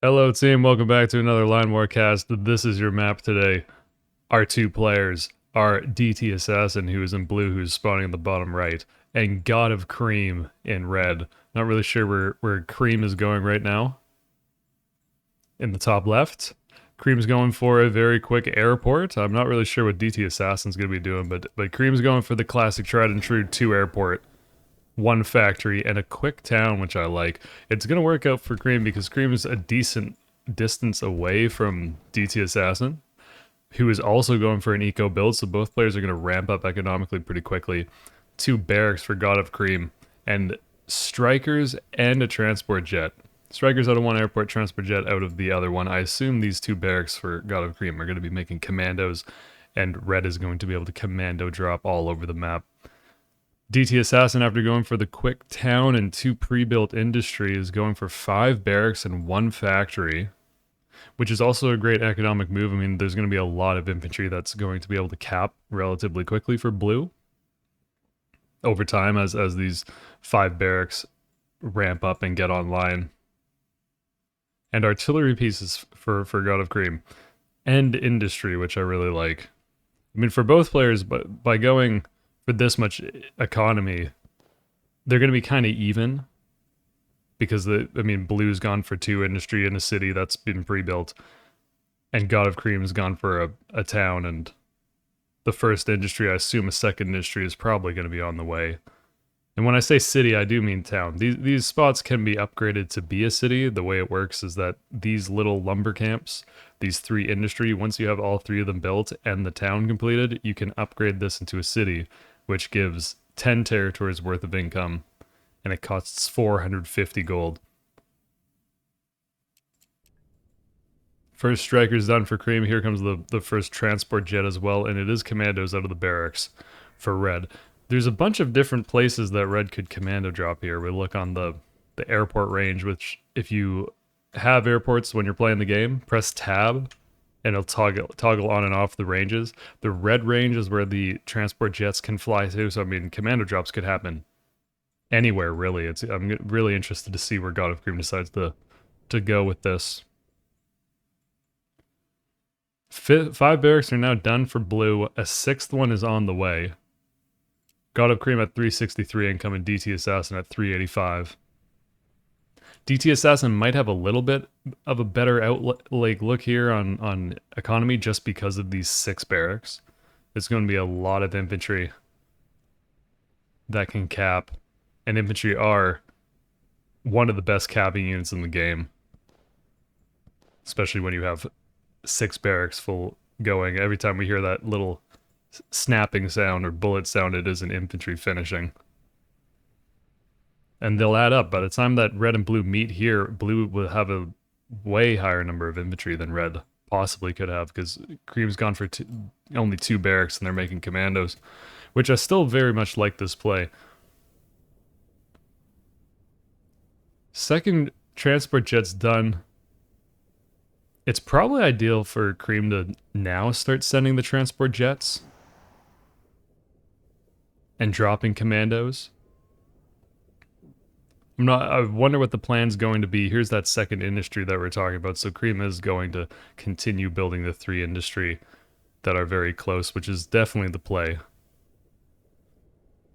Hello team, welcome back to another Line War cast. This is your map today. Our two players are dtassassin, who is in blue, who's spawning in the bottom right, and God of Cream in red. Not really sure where Cream is going right now. In the top left, Cream's going for a very quick airport. I'm not really sure what dtassassin's going to be doing, but Cream's going for the classic tried and true 2 airport, 1 factory, and a quick town, which I like. It's going to work out for Cream because Cream is a decent distance away from dtassassin, who is also going for an eco build, so both players are going to ramp up economically pretty quickly. 2 barracks for God of Cream, and strikers and a transport jet. Strikers out of 1 airport, transport jet out of the other one. I assume these 2 barracks for God of Cream are going to be making commandos, and red is going to be able to commando drop all over the map. dtassassin, after going for the quick town and 2 pre-built industry, is going for 5 barracks and 1 factory, which is also a great economic move. I mean, there's going to be a lot of infantry that's going to be able to cap relatively quickly for blue over time as these 5 barracks ramp up and get online. And artillery pieces for God of Cream and industry, which I really like. I mean, for both players, but by going for this much economy, they're going to be kind of even, because blue's gone for 2 industry in a city that's been pre-built, and God of Cream's gone for a town, and the first industry, I assume a second industry, is probably going to be on the way. And when I say city, I do mean town. These spots can be upgraded to be a city. The way it works is that these little lumber camps, these 3 industry, once you have all 3 of them built and the town completed, you can upgrade this into a city, which gives 10 territories worth of income, and it costs 450 gold. First striker's done for Cream. Here comes the first transport jet as well, and it is commandos out of the barracks for red. There's a bunch of different places that red could commando drop here. We look on the airport range, which if you have airports when you're playing the game, press tab and it'll toggle on and off the ranges. The red range is where the transport jets can fly to, so I mean, commando drops could happen anywhere, really. I'm really interested to see where God of Cream decides to go with this. 5 barracks are now done for blue. A 6th one is on the way. God of Cream at 363 income and dtassassin at 385. dtassassin might have a little bit of a better look here on economy just because of these 6 barracks. It's going to be a lot of infantry that can cap, and infantry are one of the best capping units in the game, especially when you have 6 barracks full going. Every time we hear that little snapping sound or bullet sound, it is an infantry finishing. And they'll add up. By the time that red and blue meet here, blue will have a way higher number of infantry than red possibly could have, because Cream's gone for only 2 barracks and they're making commandos, which I still very much like this play. Second transport jet's done. It's probably ideal for Cream to now start sending the transport jets and dropping commandos. I wonder what the plan's going to be. Here's that second industry that we're talking about. So Cream is going to continue building the 3 industry that are very close, which is definitely the play.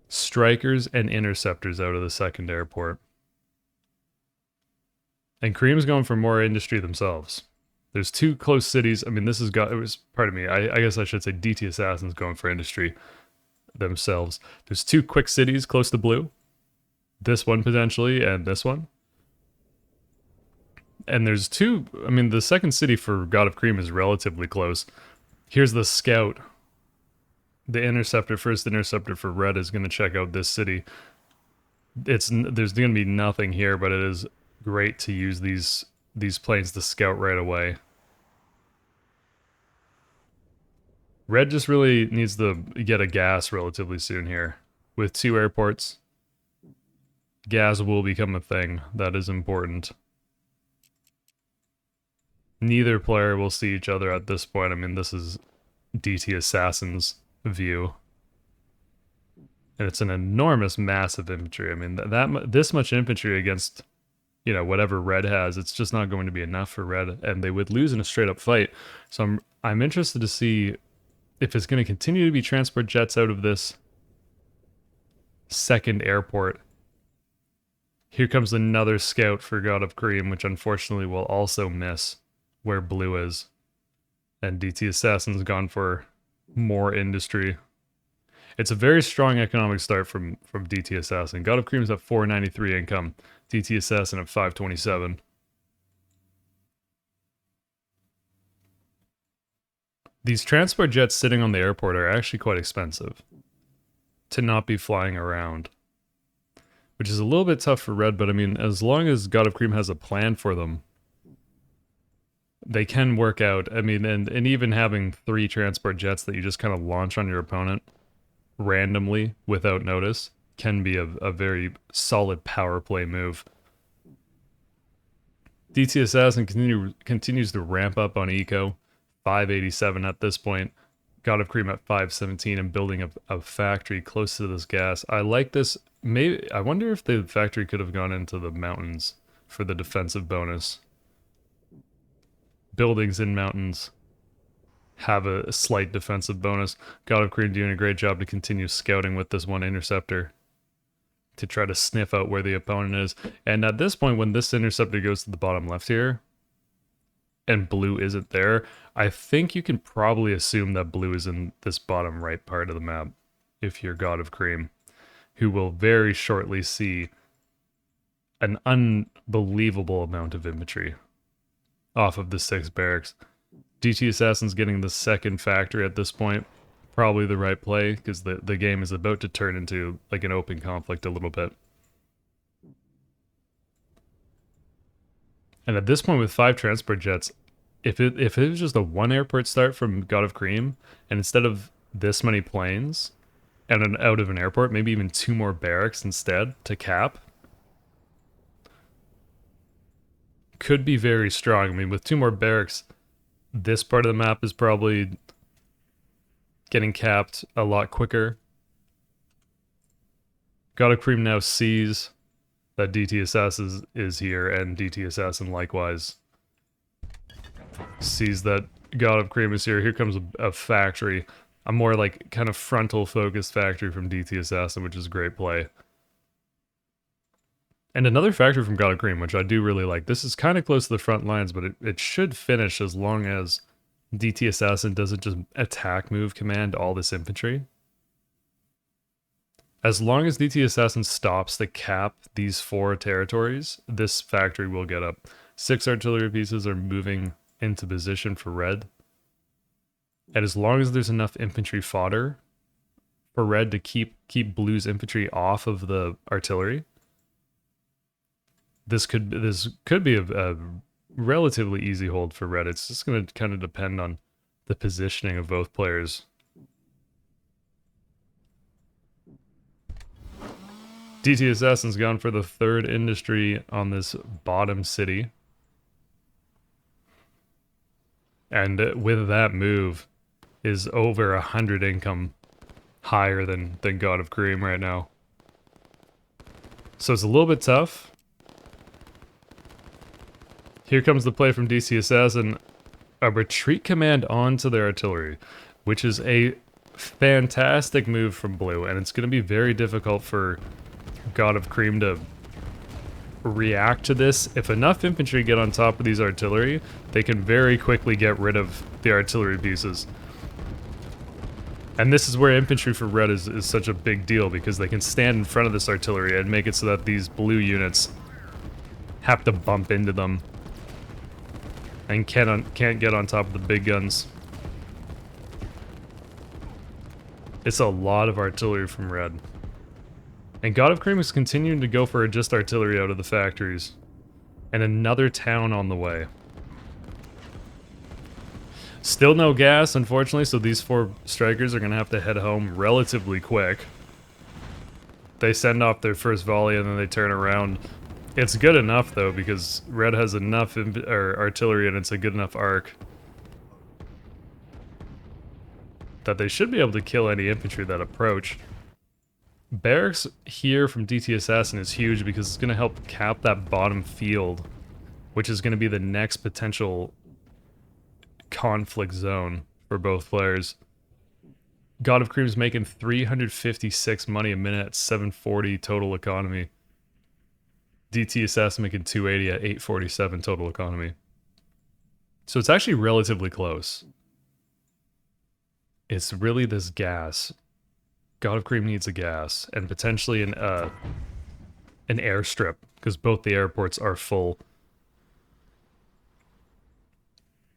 Strikers and interceptors out of the second airport. And Cream's going for more industry themselves. There's 2 close cities. I mean, pardon me, I guess I should say dtassassin's going for industry themselves. There's 2 quick cities close to blue. This one potentially, and this one. And there's 2, I mean, the second city for God of Cream is relatively close. Here's the scout. The first interceptor for red is going to check out this city. There's going to be nothing here, but it is great to use these planes to scout right away. Red just really needs to get a gas relatively soon here. With 2 airports, gas will become a thing that is important. Neither player will see each other at this point. I mean, this is dtassassin's view. And it's an enormous mass of infantry. I mean, this much infantry against you know, whatever red has. It's just not going to be enough for red, and they would lose in a straight up fight. So I'm interested to see if it's going to continue to be transport jets out of this second airport. Here comes another scout for God of Cream, which unfortunately will also miss where blue is. And DT Assassin's gone for more industry. It's a very strong economic start from DT Assassin. God of Cream's at 493 income. DT Assassin at 527. These transport jets sitting on the airport are actually quite expensive to not be flying around, which is a little bit tough for red, but I mean, as long as God of Cream has a plan for them, they can work out. I mean, and even having 3 transport jets that you just kind of launch on your opponent randomly without notice can be a very solid power play move. DT Assassin continues to ramp up on eco, 587 at this point. God of Cream at 517 and building a factory close to this gas. I like this. Maybe I wonder if the factory could have gone into the mountains for the defensive bonus. Buildings in mountains have a slight defensive bonus. God of Cream doing a great job to continue scouting with this one interceptor to try to sniff out where the opponent is. And at this point, when this interceptor goes to the bottom left here, and blue isn't there, I think you can probably assume that blue is in this bottom right part of the map, if you're God of Cream, who will very shortly see an unbelievable amount of infantry off of the 6 barracks. DT Assassin's getting the second factory at this point. Probably the right play, because the game is about to turn into like an open conflict a little bit. And at this point with 5 transport jets, if it was just a 1 airport start from God of Cream, and instead of this many planes and out of an airport, maybe even 2 more barracks instead to cap, could be very strong. I mean, with 2 more barracks, this part of the map is probably getting capped a lot quicker. God of Cream now sees that DT Assassin is here, and DT Assassin likewise sees that God of Cream is here. Here comes a factory, a more like kind of frontal focused factory from DT Assassin, which is a great play. And another factory from God of Cream, which I do really like. This is kind of close to the front lines, but it should finish as long as DT Assassin doesn't just attack move command all this infantry. As long as DT Assassin stops to cap these 4 territories, this factory will get up. 6 artillery pieces are moving into position for red. And as long as there's enough infantry fodder for red to keep blue's infantry off of the artillery, this could be a relatively easy hold for red. It's just going to kind of depend on the positioning of both players. DT Assassin's gone for the 3rd industry on this bottom city. And with that move is over 100 income higher than God of Cream right now. So it's a little bit tough. Here comes the play from DC Assassin. A retreat command onto their artillery, which is a fantastic move from blue, and it's going to be very difficult for God of Cream to react to this. If enough infantry get on top of these artillery, they can very quickly get rid of the artillery pieces. And this is where infantry for red is such a big deal, because they can stand in front of this artillery and make it so that these blue units have to bump into them and can't get on top of the big guns. It's a lot of artillery from red. And God of Cream is continuing to go for just artillery out of the factories. And another town on the way. Still no gas, unfortunately, so these 4 strikers are going to have to head home relatively quick. They send off their first volley and then they turn around. It's good enough, though, because red has enough artillery and it's a good enough arc that they should be able to kill any infantry that approach. Barracks here from DT Assassin is huge because it's going to help cap that bottom field, which is going to be the next potential conflict zone for both players. God of Cream's making 356 money a minute at 740 total economy. DT Assassin making 280 at 847 total economy. So it's actually relatively close. It's really this gas. God of Cream needs a gas and potentially an airstrip because both the airports are full.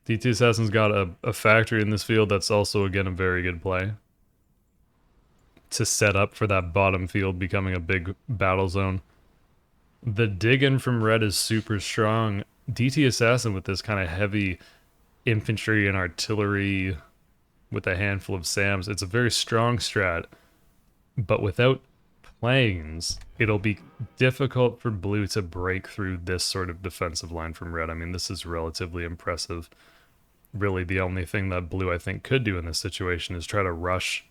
DT Assassin's got a factory in this field that's also, again, a very good play to set up for that bottom field becoming a big battle zone. The dig-in from red is super strong. DT Assassin with this kind of heavy infantry and artillery with a handful of SAMs. It's a very strong strat, but without planes, it'll be difficult for blue to break through this sort of defensive line from red. I mean, this is relatively impressive. Really, the only thing that blue, I think, could do in this situation is try to rush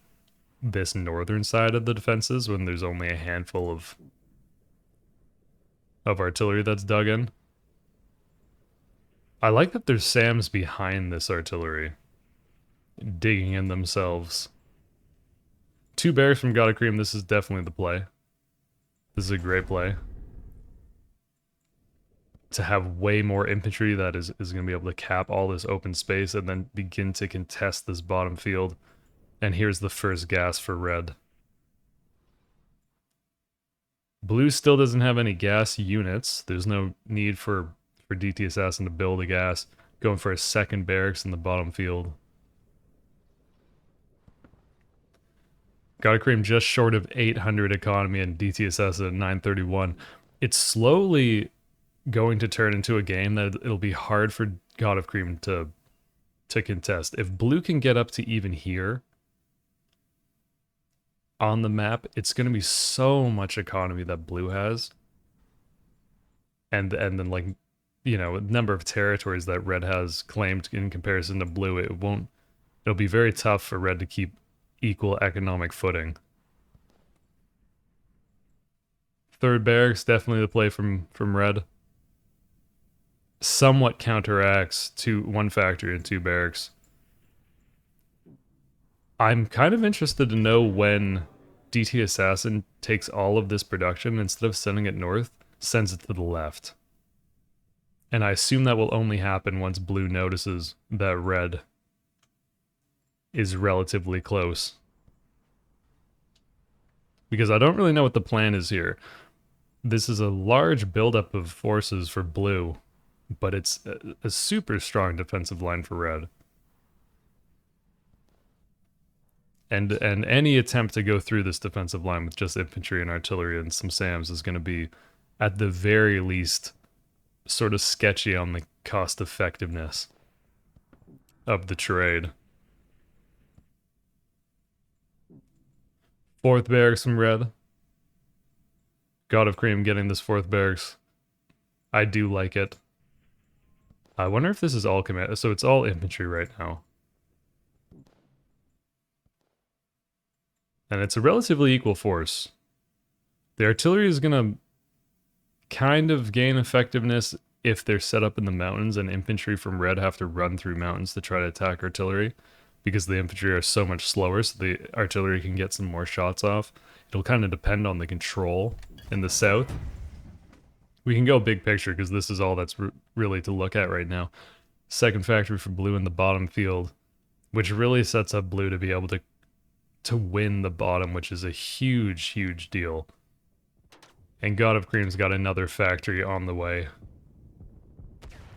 this northern side of the defenses when there's only a handful of artillery that's dug in. I like that there's SAMs behind this artillery, digging in themselves. 2 bears from God of Cream, this is definitely the play. This is a great play. To have way more infantry that is going to be able to cap all this open space and then begin to contest this bottom field. And here's the first gas for red. Blue still doesn't have any gas units. There's no need for DT Assassin to build a gas. Going for a second barracks in the bottom field. God of Cream just short of 800 economy and DT Assassin at 931. It's slowly going to turn into a game that it'll be hard for God of Cream to contest. If blue can get up to even here on the map, it's going to be so much economy that blue has. And then, like, you know, number of territories that red has claimed in comparison to blue, it'll be very tough for red to keep equal economic footing. Third barracks, definitely the play from red. Somewhat counteracts to 1 factory and 2 barracks. I'm kind of interested to know when DT Assassin takes all of this production, instead of sending it north, sends it to the left. And I assume that will only happen once blue notices that red is relatively close. Because I don't really know what the plan is here. This is a large buildup of forces for blue, but it's a super strong defensive line for red. And any attempt to go through this defensive line with just infantry and artillery and some SAMs is going to be, at the very least, sort of sketchy on the cost effectiveness of the trade. 4th barracks from red. God of Cream getting this 4th barracks. I do like it. I wonder if this is all command. So it's all infantry right now. And it's a relatively equal force. The artillery is going to kind of gain effectiveness if they're set up in the mountains, and infantry from red have to run through mountains to try to attack artillery, because the infantry are so much slower, so the artillery can get some more shots off. It'll kind of depend on the control in the south. We can go big picture, because this is all that's really to look at right now. Second factory for blue in the bottom field, which really sets up blue to be able to win the bottom, which is a huge, huge deal. And God of Cream's got another factory on the way,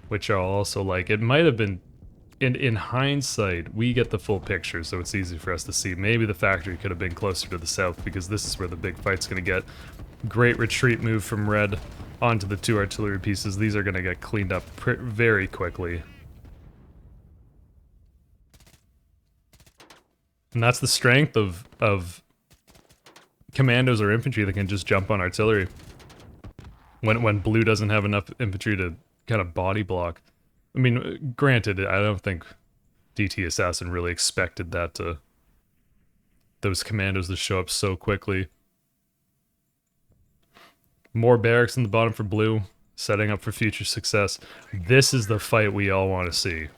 which I'll also like. It might have been, in hindsight, we get the full picture, so it's easy for us to see. Maybe the factory could have been closer to the south, because this is where the big fight's going to get. Great retreat move from red onto the 2 artillery pieces. These are going to get cleaned up very quickly. And that's the strength of commandos or infantry that can just jump on artillery. When blue doesn't have enough infantry to kind of body block. I mean, granted, I don't think DT Assassin really expected that those commandos to show up so quickly. More barracks in the bottom for blue, setting up for future success. This is the fight we all want to see.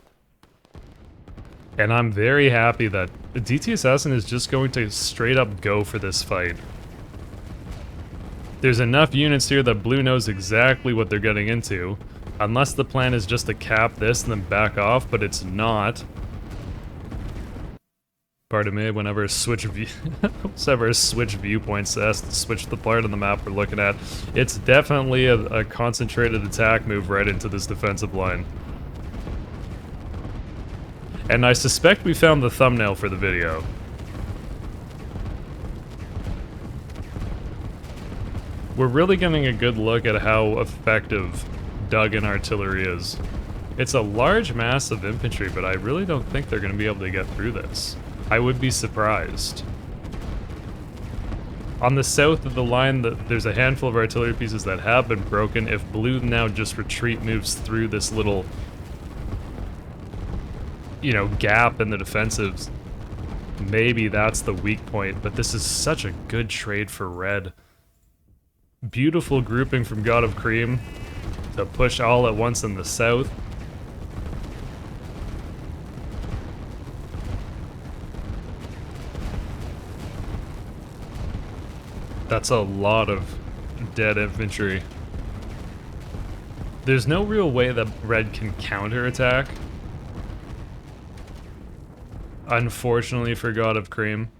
And I'm very happy that DT Assassin is just going to straight up go for this fight. There's enough units here that blue knows exactly what they're getting into. Unless the plan is just to cap this and then back off, but it's not. Pardon me, whenever a switch viewpoints has to switch the part of the map we're looking at, it's definitely a concentrated attack move right into this defensive line. And I suspect we found the thumbnail for the video. We're really getting a good look at how effective Duggan artillery is. It's a large mass of infantry, but I really don't think they're going to be able to get through this. I would be surprised. On the south of the line, there's a handful of artillery pieces that have been broken. If blue now just retreat moves through this little, you know, gap in the defensives, maybe that's the weak point, but this is such a good trade for red. Beautiful grouping from God of Cream to push all at once in the south. That's a lot of dead infantry. There's no real way that red can counterattack. Unfortunately for God of Cream.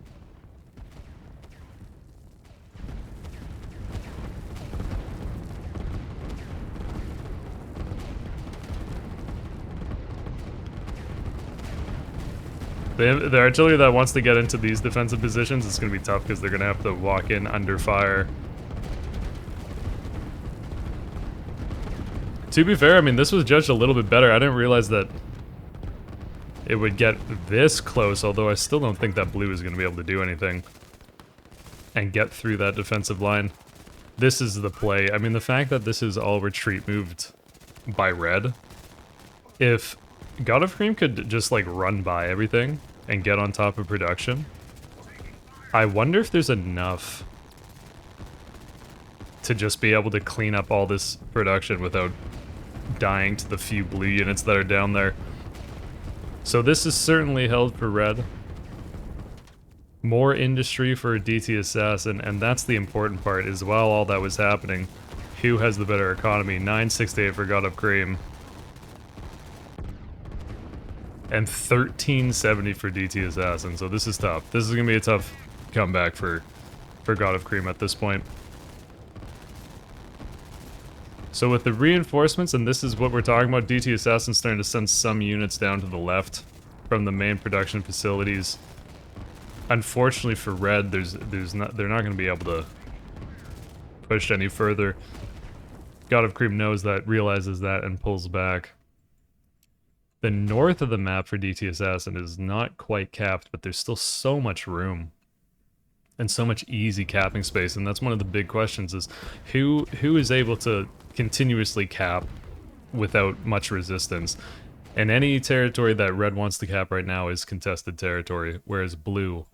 The artillery that wants to get into these defensive positions is going to be tough because they're going to have to walk in under fire. To be fair, I mean, this was judged a little bit better. I didn't realize that it would get this close, although I still don't think that blue is going to be able to do anything and get through that defensive line. This is the play. I mean, the fact that this is all retreat moved by red, if God of Cream could just, like, run by everything and get on top of production, I wonder if there's enough to just be able to clean up all this production without dying to the few blue units that are down there. So this is certainly held for red. More industry for DT Assassin, and that's the important part, is while all that was happening, who has the better economy? 968 for God of Cream. And 1370 for DT Assassin, so this is tough. This is going to be a tough comeback for God of Cream at this point. So with the reinforcements, and this is what we're talking about, DT Assassin's starting to send some units down to the left from the main production facilities. Unfortunately for red, they're not going to be able to push any further. God of Cream knows that, realizes that, and pulls back. The north of the map for DT Assassin is not quite capped, but there's still so much room and so much easy capping space, and that's one of the big questions, is who is able to continuously cap without much resistance. And any territory that red wants to cap right now is contested territory, whereas blue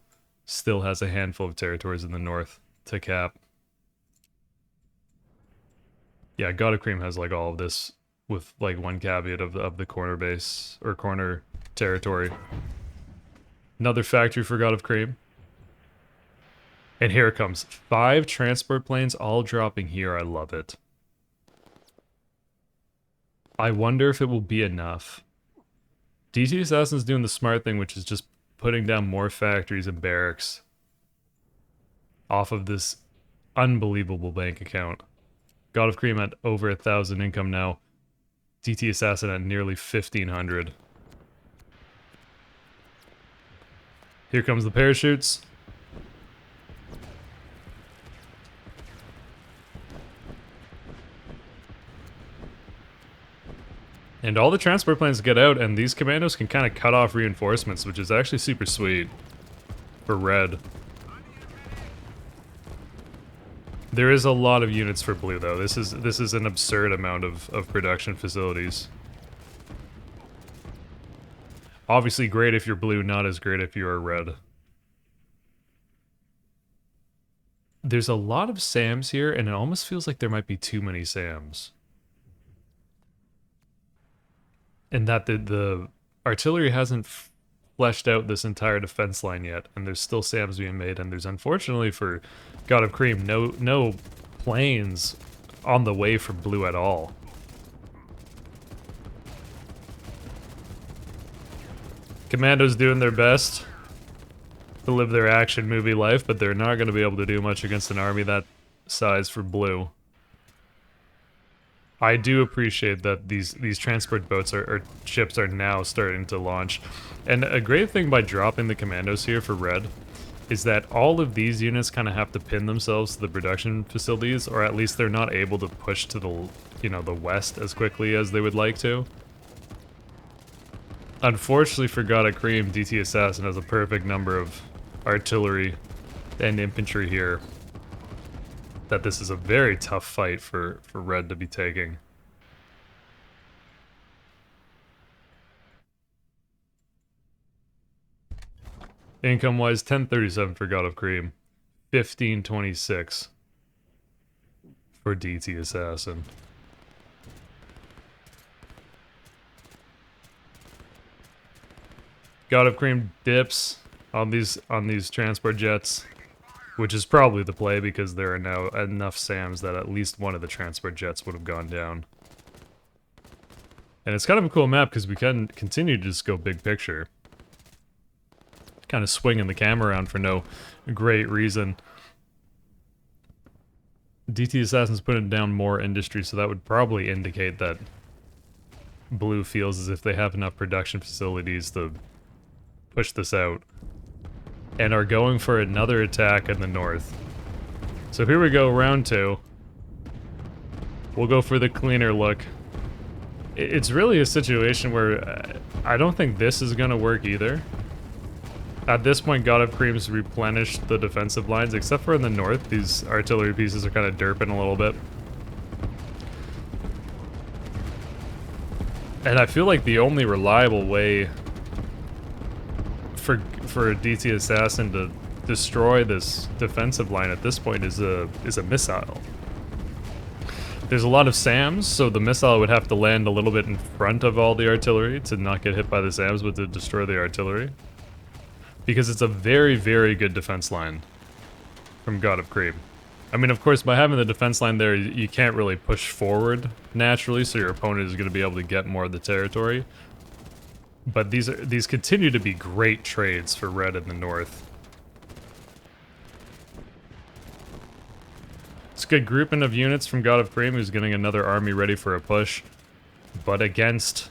still has a handful of territories in the north to cap. Yeah, God of Cream has like all of this, with like one caveat of the corner base, or corner territory. Another factory for God of Cream. And here it comes. 5 transport planes all dropping here. I love it. I wonder if it will be enough. DT Assassin's doing the smart thing, which is just putting down more factories and barracks off of this unbelievable bank account. God of Cream at over 1,000 income now. DT Assassin at nearly 1,500. Here comes the parachutes. And all the transport planes get out, and these commandos can kind of cut off reinforcements, which is actually super sweet for red. There is a lot of units for blue, though. This is an absurd amount of production facilities. Obviously great if you're blue, not as great if you are red. There's a lot of SAMs here, and it almost feels like there might be too many SAMs. And that the artillery hasn't fleshed out this entire defense line yet, and there's still SAMs being made, and there's unfortunately for God of Cream no planes on the way for blue at all. Commandos doing their best to live their action movie life, but they're not going to be able to do much against an army that size for blue. I do appreciate that these transport boats or ships are now starting to launch. And a great thing by dropping the commandos here for red is that all of these units kind of have to pin themselves to the production facilities, or at least they're not able to push to the, you know, the west as quickly as they would like to. Unfortunately for God of Cream, DT Assassin has a perfect number of artillery and infantry here. That this is a very tough fight for red to be taking. Income-wise, 1037 for God of Cream, 1526 for DT Assassin. God of Cream dips on these transport jets, which is probably the play because there are now enough SAMs that at least one of the transport jets would have gone down. And it's kind of a cool map because we can continue to just go big picture. Kind of swinging the camera around for no great reason. DT Assassin's putting down more industry, so that would probably indicate that blue feels as if they have enough production facilities to push this out. And are going for another attack in the north. So here we go, round 2. We'll go for the cleaner look. It's really a situation where I don't think this is going to work either. At this point, God of Cream's replenished the defensive lines, except for in the north. These artillery pieces are kind of derping a little bit. And I feel like the only reliable way for DT Assassin to destroy this defensive line at this point is a missile. There's a lot of SAMs, so the missile would have to land a little bit in front of all the artillery to not get hit by the SAMs, but to destroy the artillery. Because it's a very, very good defense line from God of Cream. I mean, of course, by having the defense line there, you can't really push forward naturally, so your opponent is going to be able to get more of the territory. But these continue to be great trades for red in the north. It's a good grouping of units from God of Cream, who's getting another army ready for a push. But against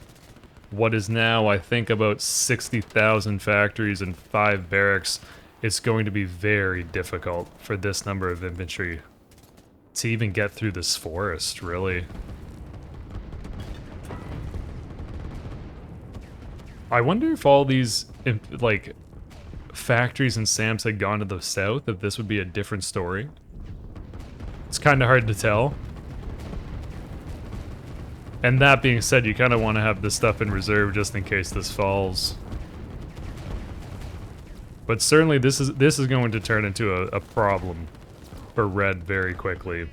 what is now, I think, about 60,000 factories and 5 barracks, it's going to be very difficult for this number of infantry to even get through this forest, really. I wonder if all these, like, factories and SAMs had gone to the south, if this would be a different story. It's kind of hard to tell. And that being said, you kind of want to have this stuff in reserve just in case this falls. But certainly this is going to turn into a problem for red very quickly.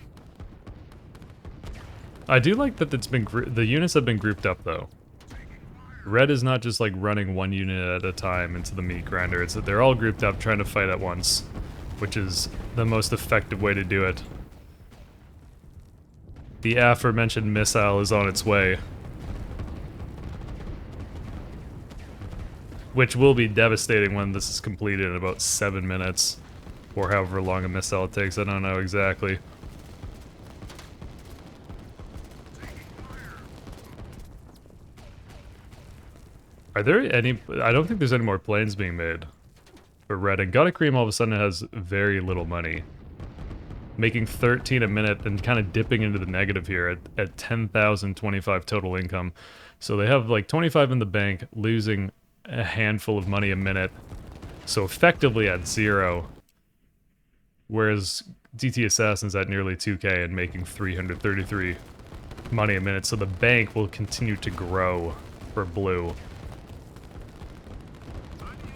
I do like that the units have been grouped up though. Red is not just like running one unit at a time into the meat grinder. It's that they're all grouped up trying to fight at once, which is the most effective way to do it. The aforementioned missile is on its way, which will be devastating when this is completed in about 7 minutes, or however long a missile takes. I don't know exactly. Are there any... I don't think there's any more planes being made for red, and God of Cream all of a sudden has very little money. Making 13 a minute and kind of dipping into the negative here at 10,025 total income. So they have like 25 in the bank, losing a handful of money a minute. So effectively at 0. Whereas DT Assassin's at nearly 2k and making 333 money a minute. So the bank will continue to grow for blue.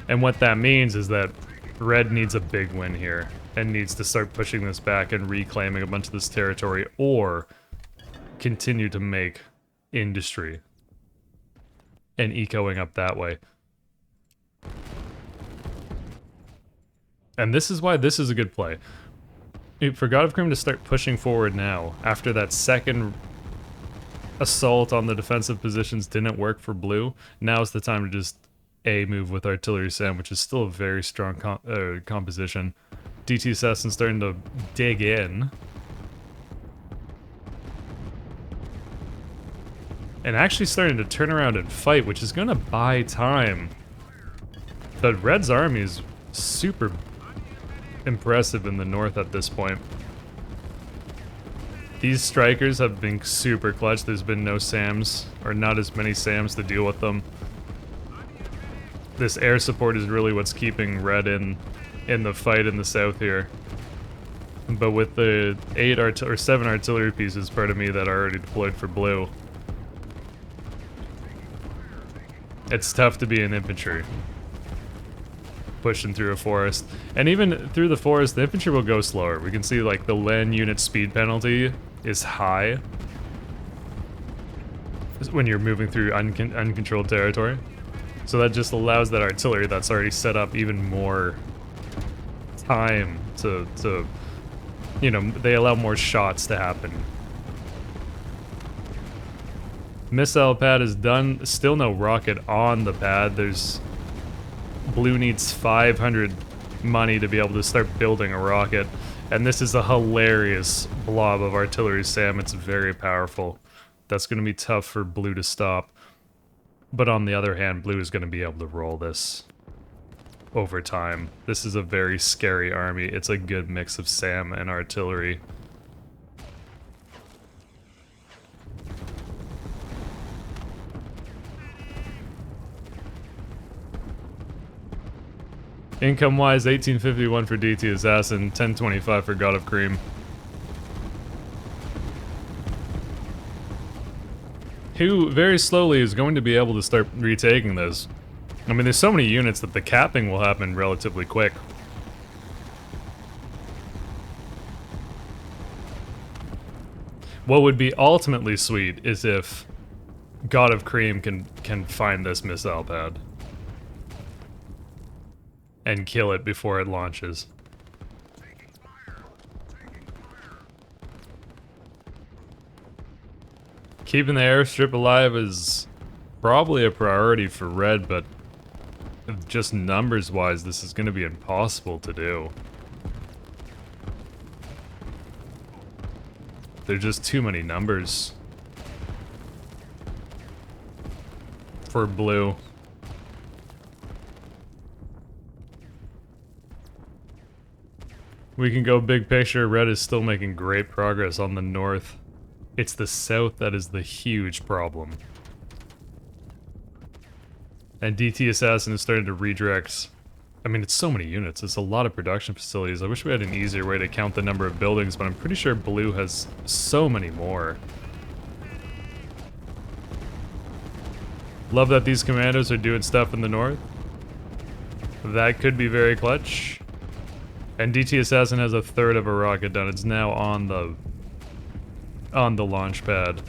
And what that means is that red needs a big win here. and needs to start pushing this back and reclaiming a bunch of this territory, or continue to make industry and ecoing up that way. And this is why this is a good play. For God of Cream to start pushing forward now, after that second assault on the defensive positions didn't work for blue, now's the time to just move with Artillery Sam, which is still a very strong composition. dtassassin starting to dig in. And actually starting to turn around and fight, which is going to buy time. But Red's army is super impressive in the north at this point. These strikers have been super clutch. There's been no SAMs, or not as many SAMs to deal with them. This air support is really what's keeping Red in the fight in the south here. But with the 7 artillery pieces, part of me, that are already deployed for blue, it's tough to be an infantry pushing through a forest. And even through the forest, the infantry will go slower. We can see like the land unit speed penalty is high when you're moving through uncontrolled territory. So that just allows that artillery that's already set up even more time to you know, they allow more shots to happen. Missile pad is done. Still no rocket on the pad. Blue needs 500 money to be able to start building a rocket. And this is a hilarious blob of artillery SAM. It's very powerful. That's going to be tough for blue to stop. But on the other hand, blue is going to be able to roll this over time. This is a very scary army. It's a good mix of SAM and artillery. Income-wise, 1851 for dtassassin, 1025 for God of Cream. Who, very slowly, is going to be able to start retaking this. I mean, there's so many units that the capping will happen relatively quick. What would be ultimately sweet is if God of Cream can find this missile pad and kill it before it launches. Keeping the airstrip alive is probably a priority for Red, but just numbers-wise, this is going to be impossible to do. There's just too many numbers for blue. We can go big picture. Red is still making great progress on the north. It's the south that is the huge problem. And dtassassin is starting to redirect. I mean, it's so many units. It's a lot of production facilities. I wish we had an easier way to count the number of buildings, but I'm pretty sure blue has so many more. Love that these commandos are doing stuff in the north. That could be very clutch. And dtassassin has a third of a rocket done. It's now on the launch pad.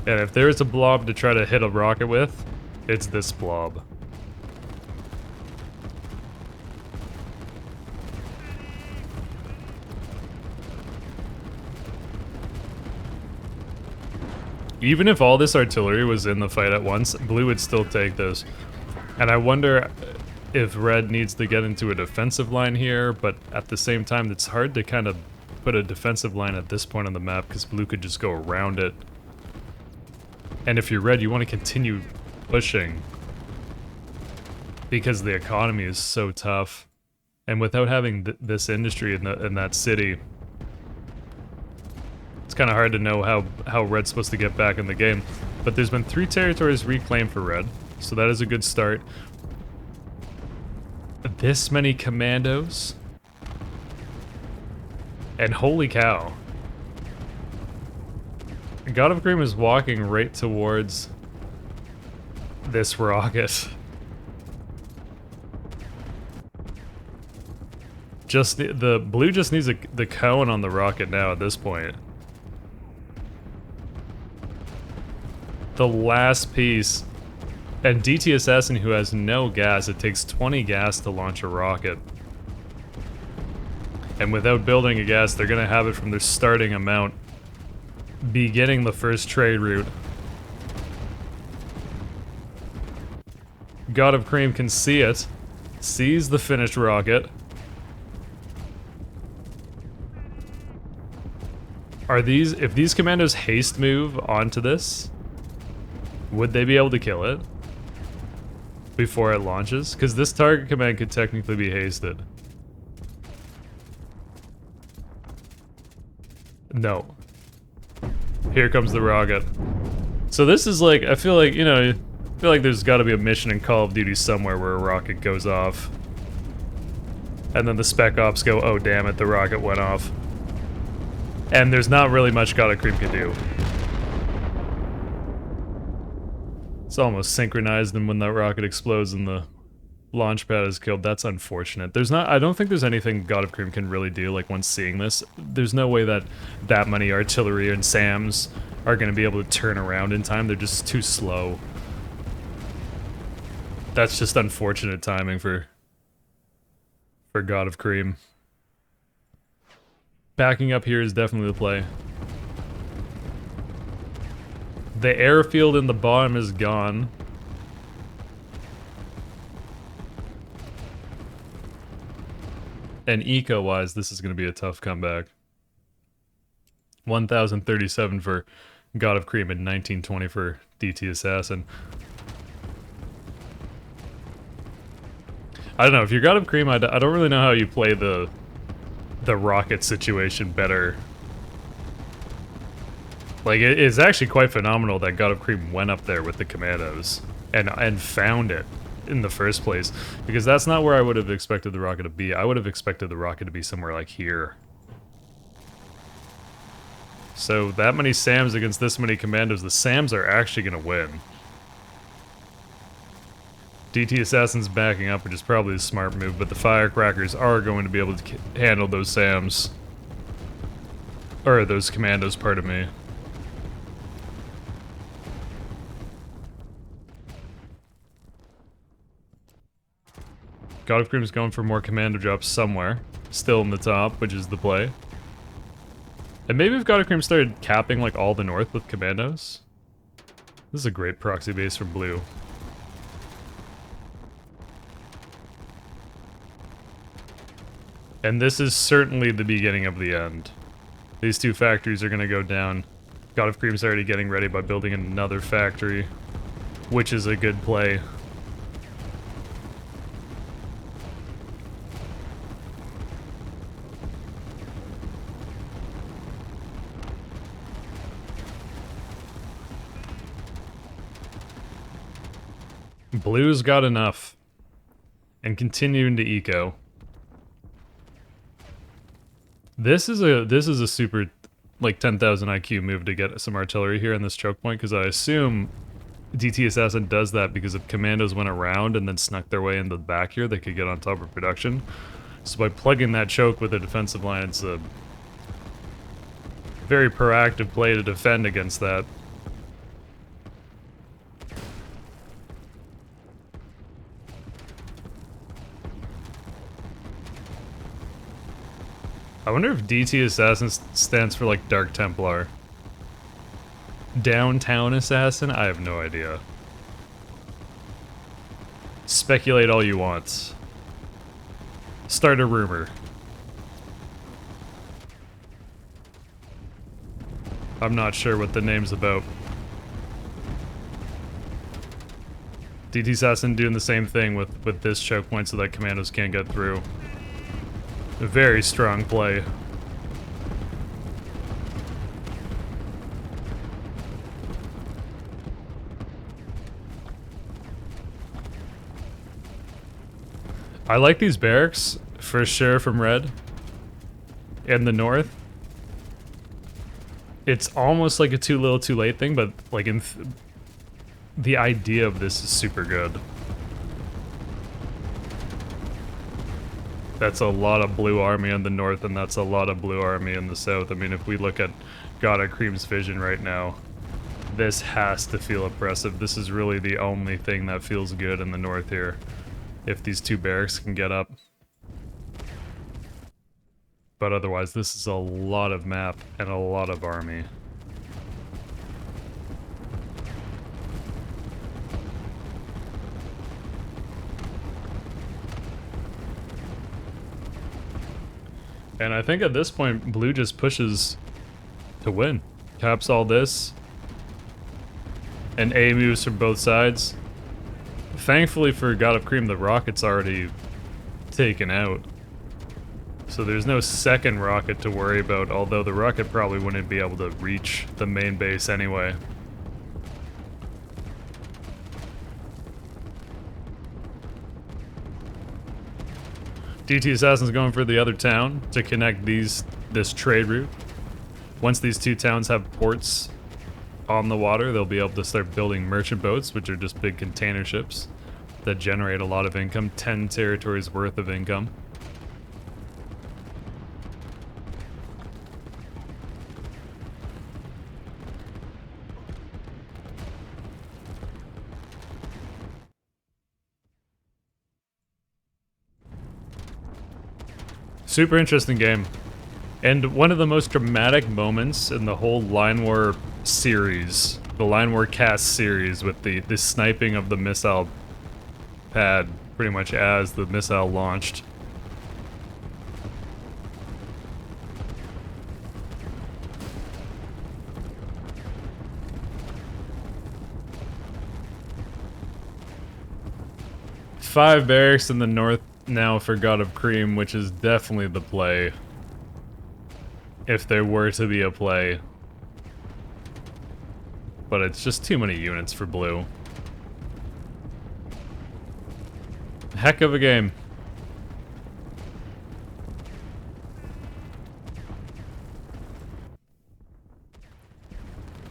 And if there's a blob to try to hit a rocket with, it's this blob. Even if all this artillery was in the fight at once, blue would still take this. And I wonder if red needs to get into a defensive line here, but at the same time, it's hard to kind of put a defensive line at this point on the map because blue could just go around it. And if you're red, you want to continue pushing because the economy is so tough. And without having this industry in that city, it's kind of hard to know how red's supposed to get back in the game. But there's been 3 territories reclaimed for red, so that is a good start. This many commandos? And holy cow. God of Cream is walking right towards this rocket. Just the blue just needs the cone on the rocket now at this point. The last piece. And dtassassin, who has no gas, it takes 20 gas to launch a rocket. And without building a gas, they're gonna have it from their starting amount, beginning the first trade route. God of Cream can see it, sees the finished rocket. Are these, if these commandos haste move onto this, would they be able to kill it before it launches? Because this target command could technically be hasted. No. Here comes the rocket. So this is like, I feel like, you know, I feel like there's got to be a mission in Call of Duty somewhere where a rocket goes off. And then the spec ops go, oh damn it, the rocket went off. And there's not really much God of Cream can do. It's almost synchronized, and when that rocket explodes and the launch pad is killed, that's unfortunate. There's not, I don't think there's anything God of Cream can really do, like once seeing this. There's no way that that many artillery and SAMs are going to be able to turn around in time. They're just too slow. That's just unfortunate timing for God of Cream. Backing up here is definitely the play. The airfield in the bottom is gone. And eco-wise, this is going to be a tough comeback. 1,037 for God of Cream and 1920 for dtassassin. I don't know, if you're God of Cream, I don't really know how you play the rocket situation better. Like, it is actually quite phenomenal that God of Cream went up there with the commandos and found it in the first place, because that's not where I would have expected the rocket to be. I would have expected the rocket to be somewhere like here. So that many SAMs against this many commandos, the SAMs are actually going to win. dtassassin's backing up, which is probably a smart move, but the firecrackers are going to be able to handle those SAMs. Or those commandos, pardon me. God of Cream is going for more commando drops somewhere. Still in the top, which is the play. And maybe if God of Cream started capping like all the north with commandos. This is a great proxy base for blue. And this is certainly the beginning of the end. These two factories are going to go down. God of Cream's already getting ready by building another factory, which is a good play. Blue's got enough. And continuing to eco. This is a super, like, 10,000 IQ move to get some artillery here in this choke point, because I assume dtassassin does that because if commandos went around and then snuck their way into the back here, they could get on top of production. So by plugging that choke with a defensive line, it's a very proactive play to defend against that. I wonder if dtassassin stands for, like, Dark Templar. Downtown Assassin? I have no idea. Speculate all you want. Start a rumor. I'm not sure what the name's about. dtassassin doing the same thing with this choke point so that commandos can't get through. A very strong play. I like these barracks, for sure, from red. In the north. It's almost like a too little too late thing, but like the idea of this is super good. That's a lot of blue army in the north, and that's a lot of blue army in the south. I mean, if we look at God of Cream's vision right now, this has to feel oppressive. This is really the only thing that feels good in the north here. If these two barracks can get up. But otherwise, this is a lot of map and a lot of army. And I think at this point, blue just pushes to win. Caps all this. And A moves from both sides. Thankfully for God of Cream, the rocket's already taken out. So there's no second rocket to worry about, although the rocket probably wouldn't be able to reach the main base anyway. dtassassin's going for the other town to connect this trade route. Once these two towns have ports on the water, they'll be able to start building merchant boats, which are just big container ships that generate a lot of income, 10 territories worth of income. Super interesting game. And one of the most dramatic moments in the whole Line War series, the Line War cast series, with the sniping of the missile pad pretty much as the missile launched. Five barracks in the north now for God of Cream, which is definitely the play. If there were to be a play. But it's just too many units for blue. Heck of a game.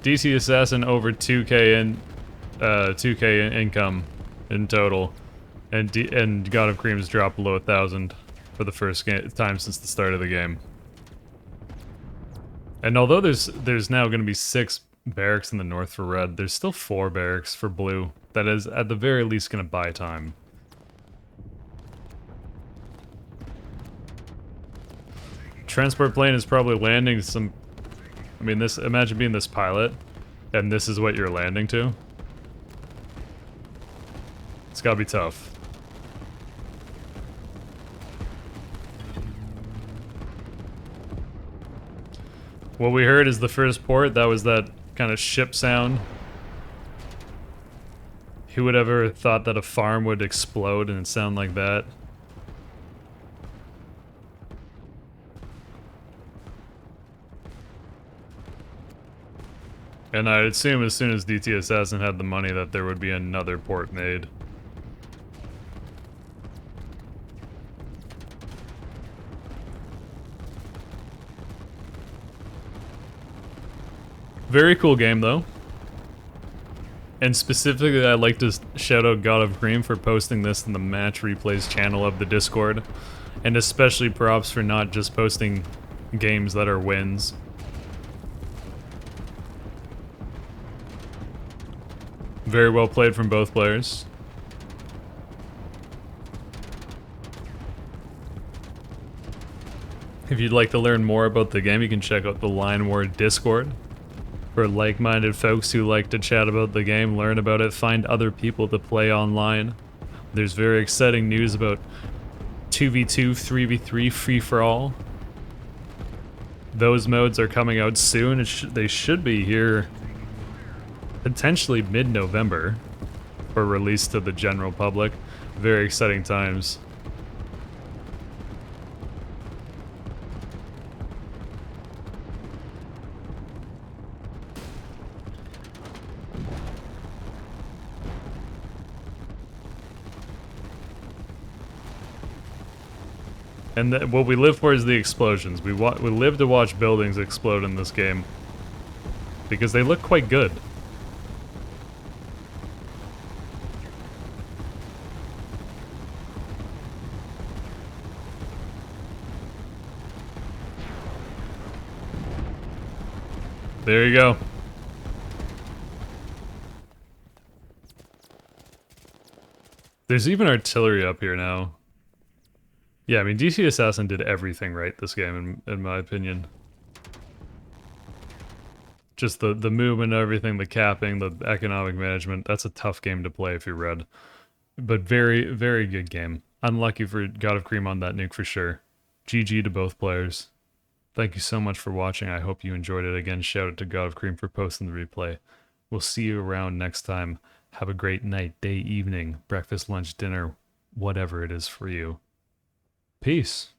dtassassin over 2k in 2k income in total. And God of Cream's dropped below 1,000 for the first time since the start of the game. And although there's now going to be 6 barracks in the north for red, there's still 4 barracks for blue. That is at the very least going to buy time. Transport plane is probably landing some... I mean, imagine being this pilot, and this is what you're landing to. It's gotta be tough. What we heard is the first port, that was that kind of ship sound. Who would ever thought that a farm would explode and sound like that? And I'd assume as soon as dtassassin had the money that there would be another port made. Very cool game though. And specifically I'd like to shout out God of Cream for posting this in the match replays channel of the Discord. And especially props for not just posting games that are wins. Very well played from both players. If you'd like to learn more about the game, you can check out the Line War Discord. For like-minded folks who like to chat about the game, learn about it, find other people to play online. There's very exciting news about 2v2, 3v3, free-for-all. Those modes are coming out soon. They should be here potentially mid-November for release to the general public. Very exciting times. And what we live for is the explosions. We live to watch buildings explode in this game. Because they look quite good. There you go. There's even artillery up here now. Yeah, I mean, DT Assassin did everything right this game, in my opinion. Just the movement, everything, the capping, the economic management. That's a tough game to play if you're red. But very, very good game. Unlucky for God of Cream on that nuke for sure. GG to both players. Thank you so much for watching. I hope you enjoyed it. Again, shout out to God of Cream for posting the replay. We'll see you around next time. Have a great night, day, evening, breakfast, lunch, dinner, whatever it is for you. Peace.